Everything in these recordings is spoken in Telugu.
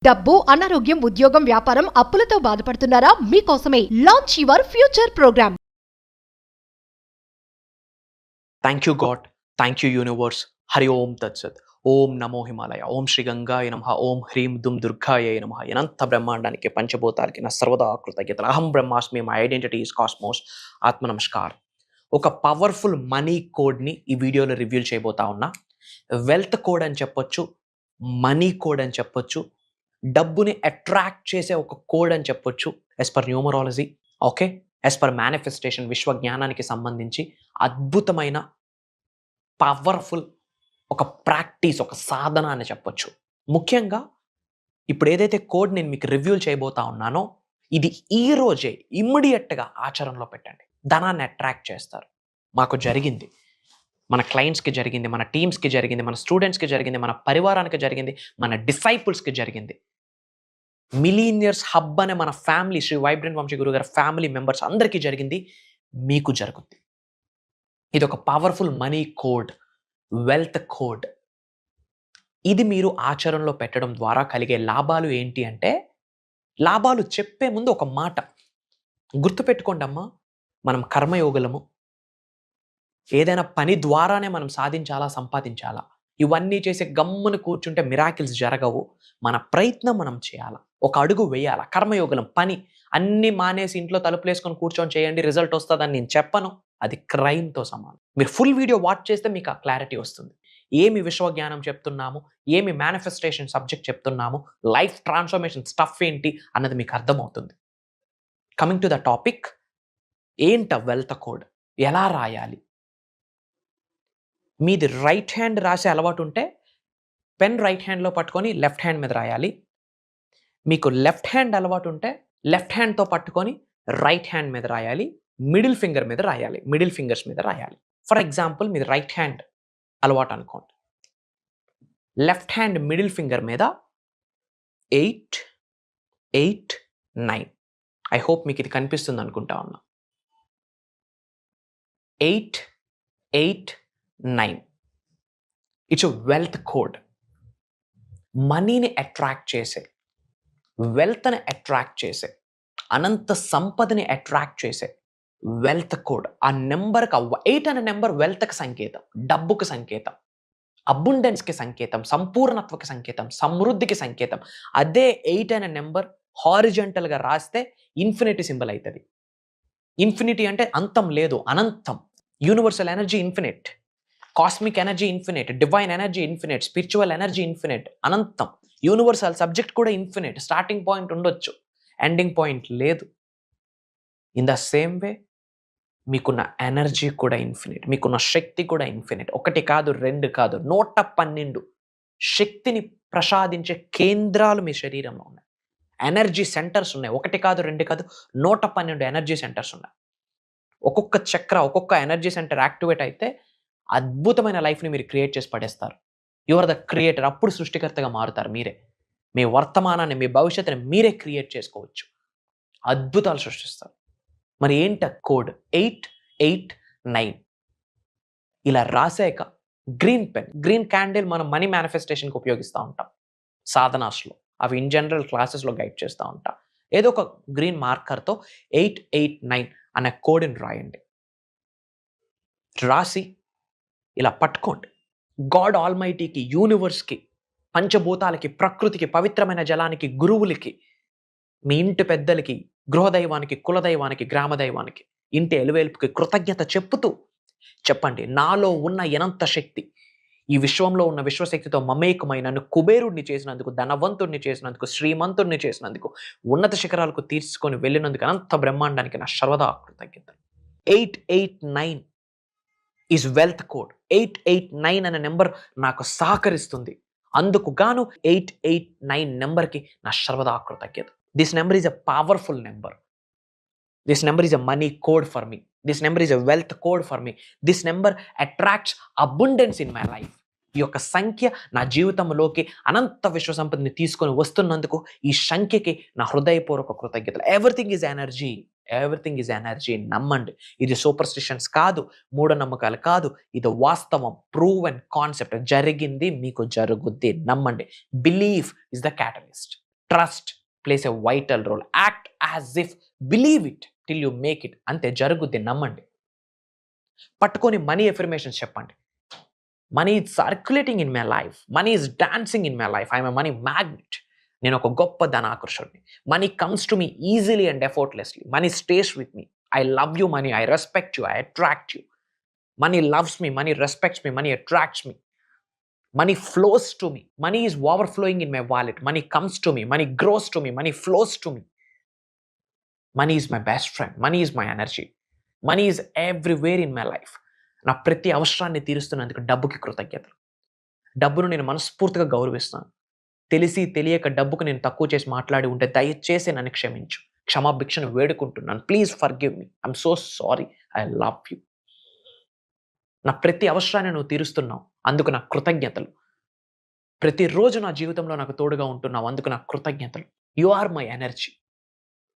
డబ్బు, అనారోగ్యం, ఉద్యోగం, వ్యాపారం, అప్పులతో బాధపడుతున్నారా? మీకోసమే launch your future program. Thank you God, thank you universe. Hari ఓం తత్సత్. ఓం నమో హిమాలయ. ఓం శ్రీ గంగాయ నమః. ఓం హ్రీం దుమ్ దుర్గాయ నమః. అనంత బ్రహ్మాండానికి పంచభూతాలకి నా సర్వదా కృతజ్ఞతలు. అహం బ్రహ్మాస్మి, మై ఐడెంటిటీ ఈస్ కాస్మోస్. ఆత్మ నమస్కారం. ఒక పవర్ఫుల్ మనీ కోడ్ని ఈ వీడియోలో రివ్యూ చేయబోతా ఉన్నా. వెల్త్ కోడ్ అని చెప్పొచ్చు, మనీ కోడ్ అని చెప్పొచ్చు, డబ్బుని అట్రాక్ట్ చేసే ఒక కోడ్ అని చెప్పొచ్చు. As per numerology, okay, as per manifestation, విశ్వజ్ఞానానికి సంబంధించి అద్భుతమైన పవర్ఫుల్ ఒక ప్రాక్టీస్, ఒక సాధన అని చెప్పొచ్చు. ముఖ్యంగా ఇప్పుడు ఏదైతే కోడ్ నేను మీకు రివ్యూ చేయబోతా ఉన్నానో, ఇది ఈ రోజే ఇమ్మీడియట్గా ఆచరణలో పెట్టండి. ధనాన్ని అట్రాక్ట్ చేస్తారు. మాకు జరిగింది, మన క్లయింట్స్కి జరిగింది, మన టీమ్స్కి జరిగింది, మన స్టూడెంట్స్కి జరిగింది, మన పరివారానికి జరిగింది, మన డిసైపుల్స్కి జరిగింది. మిలీనియర్స్ హబ్ అనే మన ఫ్యామిలీ, శ్రీ వైబ్రెంట్ వంశీ గురువు గారి ఫ్యామిలీ మెంబర్స్ అందరికీ జరిగింది, మీకు జరుగుద్ది. ఇది ఒక powerful money code, wealth code. ఇది మీరు ఆచరణలో పెట్టడం ద్వారా కలిగే లాభాలు ఏంటి అంటే, లాభాలు చెప్పే ముందు ఒక మాట గుర్తుపెట్టుకోండి అమ్మా. మనం కర్మయోగులము. ఏదైనా పని ద్వారానే మనం సాధించాలా, సంపాదించాలా. ఇవన్నీ చేసి గమ్మున కూర్చుంటే మిరాకిల్స్ జరగవు. మన ప్రయత్నం మనం చేయాలా, ఒక అడుగు వేయాలా. కర్మయోగులం, పని అన్ని మానేసి ఇంట్లో తలుపులు వేసుకొని కూర్చొని చేయండి రిజల్ట్ వస్తుందని నేను చెప్పను. అది క్రైమ్తో సమానం. మీరు ఫుల్ వీడియో వాచ్ చేస్తే మీకు ఆ క్లారిటీ వస్తుంది. ఏమి విశ్వజ్ఞానం చెప్తున్నాము, ఏమి మేనిఫెస్టేషన్ సబ్జెక్ట్ చెప్తున్నాము, లైఫ్ ట్రాన్స్ఫర్మేషన్ స్టఫ్ ఏంటి అన్నది మీకు అర్థమవుతుంది. కమింగ్ టు ద టాపిక్, ఏంట వెల్త్ కోడ్, ఎలా రాయాలి? మీది రైట్ హ్యాండ్ రాసే అలవాటు ఉంటే పెన్ రైట్ హ్యాండ్లో పట్టుకొని లెఫ్ట్ హ్యాండ్ మీద రాయాలి. మీకు లెఫ్ట్ హ్యాండ్ అలవాటు ఉంటే లెఫ్ట్ హ్యాండ్తో పట్టుకొని రైట్ హ్యాండ్ మీద రాయాలి. మిడిల్ ఫింగర్ మీద రాయాలి, మిడిల్ ఫింగర్స్ మీద రాయాలి. ఫర్ ఎగ్జాంపుల్, మీది రైట్ హ్యాండ్ అలవాటు అనుకోండి. లెఫ్ట్ హ్యాండ్ మిడిల్ ఫింగర్ మీద 8, 8, 9. ఐ హోప్ మీకు ఇది కనిపిస్తుంది అనుకుంటా ఉన్నా. 8, 8, 9. It's wealth code. మనీని అట్రాక్ట్ చేసే, వెల్త్ని అట్రాక్ట్ చేసే, అనంత సంపదని అట్రాక్ట్ చేసే వెల్త్ కోడ్. ఆ నెంబర్కి 8 అనే నెంబర్ వెల్త్కి సంకేతం, డబ్బుకి సంకేతం, అబుండెన్స్కి సంకేతం, సంపూర్ణత్వకి సంకేతం, సమృద్ధికి సంకేతం. అదే 8 అనే నెంబర్ హారిజంటల్గా రాస్తే ఇన్ఫినిటీ సింబల్ అవుతుంది. ఇన్ఫినిటీ అంటే అంతం లేదు, అనంతం. Universal energy infinite, cosmic energy infinite, divine energy infinite, spiritual energy infinite, అనంతం. యూనివర్సల్ సబ్జెక్ట్ కూడా ఇన్ఫినిట్. స్టార్టింగ్ పాయింట్ ఉండొచ్చు, ఎండింగ్ పాయింట్ లేదు. ఇన్ ద సేమ్ వే మీకున్న ఎనర్జీ కూడా ఇన్ఫినిట్, మీకున్న శక్తి కూడా ఇన్ఫినిట్. 1 కాదు, 2 కాదు, 112 శక్తిని ప్రసాదించే కేంద్రాలు మీ శరీరంలో ఉన్నాయి. ఎనర్జీ సెంటర్స్ ఉన్నాయి. 1 కాదు, 2 కాదు, 112 ఎనర్జీ సెంటర్స్ ఉన్నాయి. ఒక్కొక్క చక్ర, ఒక్కొక్క ఎనర్జీ సెంటర్ యాక్టివేట్ అయితే అద్భుతమైన లైఫ్ని మీరు క్రియేట్ చేసి పడేస్తారు. You are the creator. అప్పుడు సృష్టికర్తగా మారుతారు మీరే. మీ వర్తమానాన్ని, మీ భవిష్యత్తుని మీరే క్రియేట్ చేసుకోవచ్చు. అద్భుతాలు సృష్టిస్తారు. మరి ఏంట కోడ్? 8, 8, 9. ఇలా రాసాక గ్రీన్ పెన్, గ్రీన్ క్యాండిల్ మనం మనీ మేనిఫెస్టేషన్కి ఉపయోగిస్తూ ఉంటాం సాధనాస్లో. అవి ఇన్ జనరల్ క్లాసెస్లో గైడ్ చేస్తూ ఉంటాం. ఏదో ఒక గ్రీన్ మార్కర్తో 8, 8, 9 అనే కోడ్ని రాయండి. రాసి ఇలా పట్టుకోండి. గాడ్ ఆల్మైటీకి, యూనివర్స్కి, పంచభూతాలకి, ప్రకృతికి, పవిత్రమైన జలానికి, గురువులకి, మీ ఇంటి పెద్దలకి, గృహదైవానికి, కులదైవానికి, గ్రామదైవానికి, ఇంటి ఎలువేల్పుకి కృతజ్ఞత చెప్పుతూ చెప్పండి, నాలో ఉన్న అనంత శక్తి, ఈ విశ్వంలో ఉన్న విశ్వశక్తితో మమేకమై నన్ను కుబేరుడిని చేసినందుకు, ధనవంతుడిని చేసినందుకు, శ్రీమంతుడిని చేసినందుకు, ఉన్నత శిఖరాలకు తీసుకొని వెళ్ళినందుకు అనంత బ్రహ్మాండానికి నా సర్వదా కృతజ్ఞతలు. 8, 8, 9 ఈజ్ వెల్త్ కోడ్. 8, 8, 9 అనే నెంబర్ నాకు సహకరిస్తుంది. అందుకు గాను 8, 8, 9 నెంబర్కి నా సర్వదా కృతజ్ఞత. This number is a powerful number. This number is a money code for me. This number is a wealth code for me. This number attracts abundance in my life. ఈ యొక్క సంఖ్య నా జీవితంలోకి అనంత విశ్వ సంపదని తీసుకొని వస్తున్నందుకు ఈ సంఖ్యకి నా హృదయపూర్వక కృతజ్ఞతలు. Everything is energy, everything is energy. నమ్మండి. ఇది సూపర్స్టిషన్స్ కాదు, మూఢనమ్మకాలు కాదు, ఇది వాస్తవం, ప్రూవెన్ కాన్సెప్ట్. జరిగింది, మీకు జరుగుద్ది. నమ్మండి. Belief is the catalyst. Trust plays a vital role. Act as if, believe it till you make it. అంతే, జరుగుద్ది, నమ్మండి. పట్టుకొని మనీ ఎఫర్మేషన్స్ చెప్పండి. Money is circulating in my life, money is dancing in my life, I'm a money magnet. నేను ఒక గొప్ప ధనాకర్షుడిని. Money comes to me easily and effortlessly. Money stays with me. I love you money, I respect you, I attract you. Money loves me, money respects me, money attracts me. Money flows to me. Money is overflowing in my wallet. Money comes to me, money grows to me, money flows to me. Money is my best friend. Money is my energy. Money is everywhere in my life. నా ప్రతి అవసరాన్ని తీరుస్తున్నందుకు డబ్బుకి కృతజ్ఞతలు. డబ్బును నేను మనస్ఫూర్తిగా గౌరవిస్తాను. తెలిసి తెలియక డబ్బుకు నేను తక్కువ చేసి మాట్లాడి ఉంటే దయచేసి నన్ను క్షమించు. క్షమాభిక్షను వేడుకుంటున్నాను. Please forgive me. I'm so sorry. I love you. నా ప్రతి అవసరాన్ని నువ్వు తీరుస్తున్నావు, అందుకు నా కృతజ్ఞతలు. ప్రతిరోజు నా జీవితంలో నాకు తోడుగా ఉంటున్నావు, అందుకు నా కృతజ్ఞతలు. You are my energy.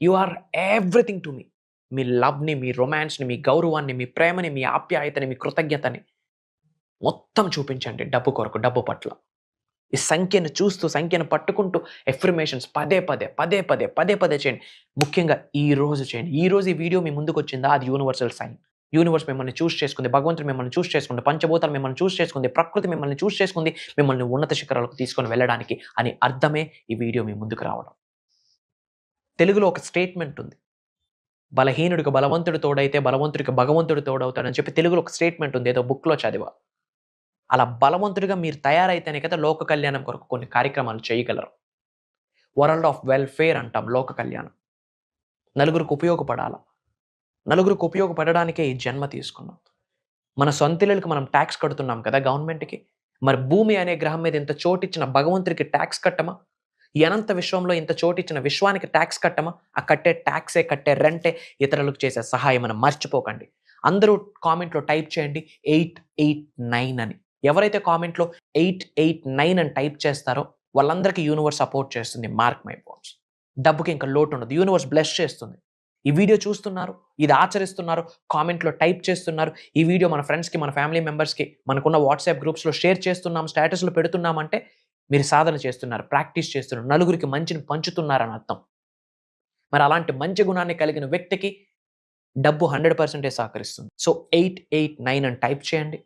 You are everything to me. మీ లవ్ని, మీ రొమాన్స్ని, మీ గౌరవాన్ని, మీ ప్రేమని, మీ ఆప్యాయతని, మీ కృతజ్ఞతని మొత్తం చూపించండి డబ్బు కొరకు, డబ్బు పట్ల. ఈ సంఖ్యను చూస్తూ, సంఖ్యను పట్టుకుంటూ ఎఫర్మేషన్స్ పదే పదే చేయండి. ముఖ్యంగా ఈ రోజు చేయండి. ఈ రోజు ఈ వీడియో మీ ముందుకు వచ్చిందా, అది యూనివర్సల్ సైన్. యూనివర్స్ మిమ్మల్ని చూస్ చేసుకుంది, భగవంతుడు మిమ్మల్ని చూస్ చేసుకుంది, పంచభూతాలు మిమ్మల్ని చూస్ చేసుకుంది, ప్రకృతి మిమ్మల్ని చూస్ చేసుకుంది, మిమ్మల్ని ఉన్నత శిఖరాలకు తీసుకొని వెళ్ళడానికి అని అర్థమే ఈ వీడియో మీ ముందుకు రావడం. తెలుగులో ఒక స్టేట్మెంట్ ఉంది, బలహీనుడికి బలవంతుడు తోడైతే బలవంతుడికి భగవంతుడు తోడవుతాడని చెప్పి తెలుగులో ఒక స్టేట్మెంట్ ఉంది, ఏదో బుక్లో చదివా. అలా బలవంతుడిగా మీరు తయారైతేనే కదా లోక కళ్యాణం కొరకు కొన్ని కార్యక్రమాలు చేయగలరు. వరల్డ్ ఆఫ్ వెల్ఫేర్ అంటాం లోక కళ్యాణం. నలుగురికి ఉపయోగపడాలా. నలుగురికి ఉపయోగపడడానికే ఈ జన్మ తీసుకున్నాం. మన సొంతిళ్ళకి మనం ట్యాక్స్ కడుతున్నాం కదా గవర్నమెంట్కి. మరి భూమి అనే గ్రహం మీద ఇంత చోటిచ్చిన భగవంతుడికి ట్యాక్స్ కట్టమా? ఈ అనంత విశ్వంలో ఇంత చోటిచ్చిన విశ్వానికి ట్యాక్స్ కట్టమా? ఆ కట్టే ట్యాక్సే, కట్టే రెంటే ఇతరులకు చేసే సహాయం అని మర్చిపోకండి. అందరూ కామెంట్లో టైప్ చేయండి 889 అని. ఎవరైతే కామెంట్లో 889 అని టైప్ చేస్తారో వాళ్ళందరికీ యూనివర్స్ సపోర్ట్ చేస్తుంది. Mark my words. డబ్బుకి ఇంకా లోటు ఉండదు. యూనివర్స్ బ్లెస్ చేస్తుంది. ఈ వీడియో చూస్తున్నారు, ఇది ఆచరిస్తున్నారు, కామెంట్లో టైప్ చేస్తున్నారు, ఈ వీడియో మన ఫ్రెండ్స్కి, మన ఫ్యామిలీ మెంబర్స్కి, మనకున్న వాట్సాప్ గ్రూప్స్లో షేర్ చేస్తున్నాం, స్టేటస్లో పెడుతున్నామంటే మీరు సాధన చేస్తున్నారు, ప్రాక్టీస్ చేస్తున్నారు, నలుగురికి మంచిని పంచుతున్నారని అర్థం. మరి అలాంటి మంచి గుణాన్ని కలిగిన వ్యక్తికి డబ్బు 100% సహకరిస్తుంది. సో 889 అని టైప్ చేయండి,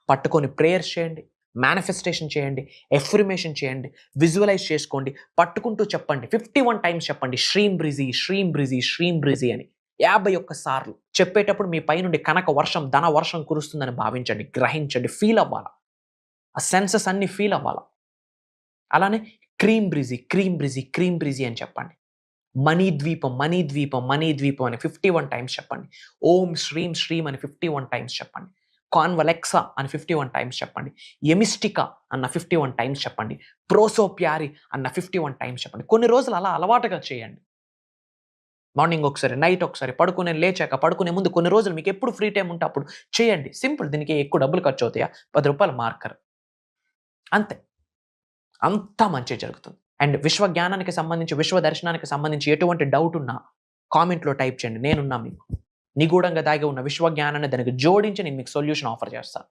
పట్టుకొని ప్రేయర్స్ చేయండి, మేనిఫెస్టేషన్ చేయండి, ఎఫర్మేషన్ చేయండి, విజువలైజ్ చేసుకోండి, పట్టుకుంటూ చెప్పండి. 51 టైమ్స్ చెప్పండి శ్రీం బ్రిజీ, శ్రీం బ్రిజీ, శ్రీం బ్రిజీ అని 51 సార్లు చెప్పేటప్పుడు మీ పై నుండి కనక వర్షం, ధన వర్షం కురుస్తుందని భావించండి, గ్రహించండి, ఫీల్ అవ్వాలా. ఆ సెన్సెస్ అన్ని ఫీల్ అవ్వాలా. అలానే క్రీమ్ బ్రిజీ, క్రీమ్ బ్రిజీ, క్రీమ్ బ్రిజీ అని చెప్పండి. మనీ ద్వీపం, మనీ ద్వీపం, మనీ ద్వీపం అని 51 టైమ్స్ చెప్పండి. ఓం శ్రీం శ్రీం అని 51 టైమ్స్ చెప్పండి. కాన్వలెక్సా అని 51 టైమ్స్ చెప్పండి. ఎమిస్టికా అన్న 51 టైమ్స్ చెప్పండి. ప్రోసోప్యారి అన్న 51 టైమ్స్ చెప్పండి. కొన్ని రోజులు అలా అలవాటుగా చేయండి. మార్నింగ్ ఒకసారి, నైట్ ఒకసారి, పడుకునే లేచాక, పడుకునే ముందు కొన్ని రోజులు మీకు ఎప్పుడు ఫ్రీ టైం ఉంటే అప్పుడు చేయండి. సింపుల్. దీనికి ఎక్కువ డబ్బులు ఖర్చు అవుతాయా? 10 రూపాయల మార్కర్ అంతే. అంతా మంచి జరుగుతుంది. అండ్ విశ్వ జ్ఞానానికి సంబంధించి, విశ్వ దర్శనానికి సంబంధించి ఎటువంటి డౌట్ ఉన్నా కామెంట్లో టైప్ చేయండి. నేనున్నా మీకు. నిగూఢంగా దాగి ఉన్న విశ్వ జ్ఞానాన్ని దానికి జోడించి నేను మీకు సొల్యూషన్ ఆఫర్ చేస్తాను.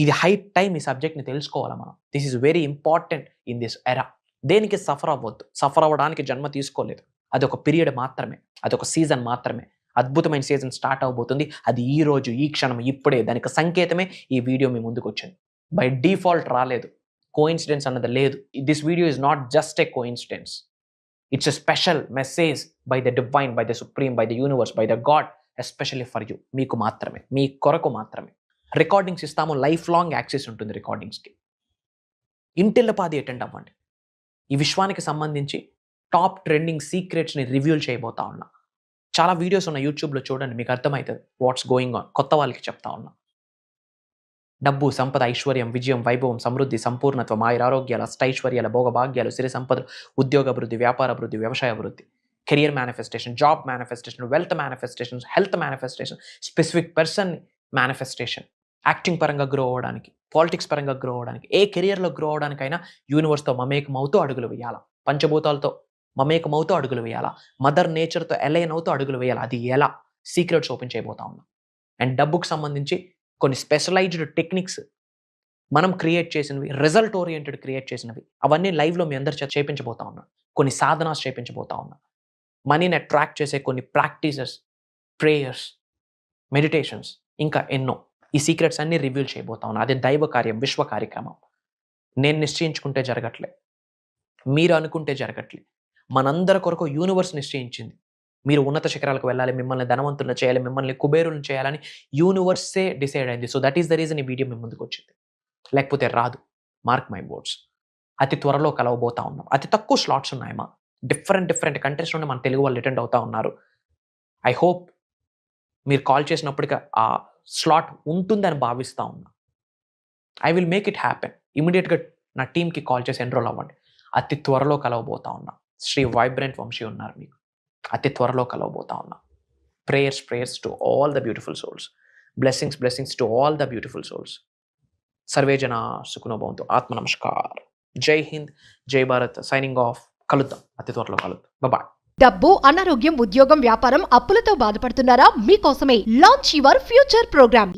ఇది హై టైం ఈ సబ్జెక్ట్ని తెలుసుకోవాలా మనం. This is very important in this era. దేనికి సఫర్ అవ్వద్దు. సఫర్ అవ్వడానికి జన్మ తీసుకోలేదు. అదొక పీరియడ్ మాత్రమే, అదొక సీజన్ మాత్రమే. అద్భుతమైన సీజన్ స్టార్ట్ అవబోతుంది. అది ఈ రోజు, ఈ క్షణం, ఇప్పుడే. దానికి సంకేతమే ఈ వీడియో మీ ముందుకు వచ్చింది. బై డిఫాల్ట్ రాలేదు. కోఇన్సిడెన్స్ అన్నది లేదు. This video is not just a coincidence. It's a special message by the divine, by the supreme, by the universe, by the God, especially for you. మీకు మాత్రమే, మీ కొరకు మాత్రమే. రికార్డింగ్స్ ఇస్తాము. లైఫ్ లాంగ్ యాక్సెస్ ఉంటుంది రికార్డింగ్స్కి. ఇంటిల్లపాది అటెండ్ అవ్వండి. ఈ విశ్వానికి సంబంధించి టాప్ ట్రెండింగ్ సీక్రెట్స్ని రివ్యూల్ చేయబోతా ఉన్నా. చాలా వీడియోస్ ఉన్నాయి యూట్యూబ్లో, చూడండి, మీకు అర్థమవుతుంది వాట్స్ గోయింగ్ ఆన్. కొత్త వాళ్ళకి చెప్తా ఉన్నా. డబ్బు, సంపద, ఐశ్వర్యం, విజయం, వైభవం, సమృద్ధి, సంపూర్ణత్వం, ఆయురారోగ్యాలు, అష్టైశ్వర్యాల, భోగభాగ్యాలు, సిరి సంపదలు, ఉద్యోగ అభివృద్ధి, వ్యాపార అభివృద్ధి, వ్యవసాయ అభివృద్ధి, career manifestation, job manifestation, wealth manifestation, health manifestation, specific person manifestation, acting పరంగా గ్రో అవ్వడానికి, పాలిటిక్స్ పరంగా గ్రో అవ్వడానికి, ఏ కెరియర్లో గ్రో అవ్వడానికైనా యూనివర్స్తో మమేకమవుతూ అడుగులు వేయాలా. పంచభూతాలతో మమేకమవుతూ అడుగులు వేయాలా. మదర్ నేచర్తో అలైన్ అవుతూ అడుగులు వేయాలా. అది ఎలా? సీక్రెట్స్ ఓపెన్ చేయబోతా ఉన్నా. అండ్ డబ్బుకు సంబంధించి కొన్ని స్పెషలైజ్డ్ టెక్నిక్స్, మనం క్రియేట్ చేసినవి, రిజల్ట్ ఓరియంటెడ్ క్రియేట్ చేసినవి, అవన్నీ లైవ్‌లో మీ అందరి చేత చేపించబోతా ఉన్నా. కొన్ని సాధనాస్ చేపించబోతా ఉన్నా. మనీని అట్రాక్ట్ చేసే కొన్ని ప్రాక్టీసెస్, ప్రేయర్స్, మెడిటేషన్స్ ఇంకా ఎన్నో. ఈ సీక్రెట్స్ అన్నీ రివీల్ చేయబోతా ఉన్నా. అది దైవ కార్యం, విశ్వ కార్యక్రమం. నేను నిశ్చయించుకుంటే జరగట్లే. మీరు అనుకుంటే జరగట్లే. మనందరి కొరకు యూనివర్స్ నిశ్చయించింది. మీరు ఉన్నత శిఖరాలకు వెళ్ళాలి, మిమ్మల్ని ధనవంతులను చేయాలి, మిమ్మల్ని కుబేరులను చేయాలని యూనివర్సే డిసైడ్ అయింది. So that is the reason ఈ వీడియో మీ ముందుకొచ్చింది. లేకపోతే రాదు. Mark my words. అతి త్వరలో కలవబోతా ఉన్నాం. అతి తక్కువ స్లాట్స్ ఉన్నాయమ్మా. డిఫరెంట్ కంట్రీస్ నుండి మన తెలుగు వాళ్ళు అటెండ్ అవుతా ఉన్నారు. ఐ హోప్ మీరు కాల్ చేసినప్పటికీ ఆ స్లాట్ ఉంటుందని భావిస్తా ఉన్నా. I will make it happen. ఇమీడియట్‌గా నా టీమ్‌కి కాల్ చేసి ఎన్రోల్ అవ్వండి. అతి త్వరలో కలవబోతా ఉన్నా. శ్రీ వైబ్రెంట్ వంశీ ఉన్నారు మీకు. అతి త్వరలో కలవబోతా ఉన్నా. Prayers to all the beautiful souls. Blessings to all the beautiful souls. Survey జన సుఖినో భవంతు. ఆత్మ నమస్కార్. జై హింద్, జై భారత్. Signing off. కలుద్దాం. అతి త్వరలో కలుద్దాం. బాయ్. డబ్బు, అనారోగ్యం, ఉద్యోగం, వ్యాపారం, అప్పులతో బాధపడుతున్నారా? మీకోసమే లాంచ్ యువర్ ఫ్యూచర్ ప్రోగ్రామ్.